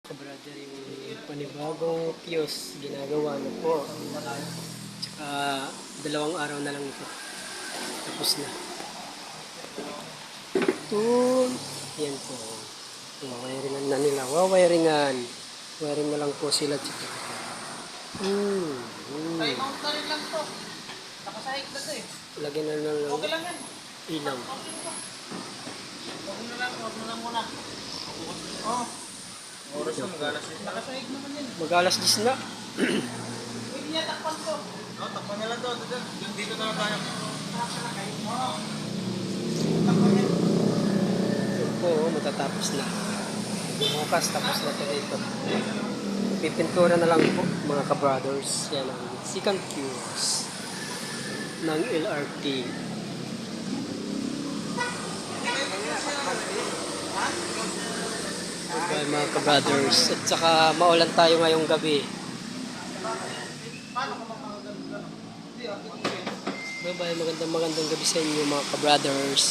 Brother, yung panibagong fuse ginagawa na po. Tsaka 2 araw na lang ito. Tapos na. Ito. Yan po. Wawiringan na nila. Wawiringan. Wiring na lang po sila. Ay, mount na rin lang to. Nakasahig na to eh. Lagyan na lang ng Okay lang yan. ilaw. Huwag mo na muna. Oh. Oras na mag-alas 10. Nakasahig naman yan. Mag-alas 10 na. Pwede niya takpan to. Oo, takpan niya lang to. Dito na lang tayo. Oo. Takpan niya. Ito po, matatapos na. Bukas tapos na ito dito. Pipintura na lang po mga ka-brothers. Yan ang second fuse ng LRT. Bye mga ka-brothers. At saka maulan tayo ngayong gabi. Bye bye, magandang gabi sa inyo mga ka-brothers.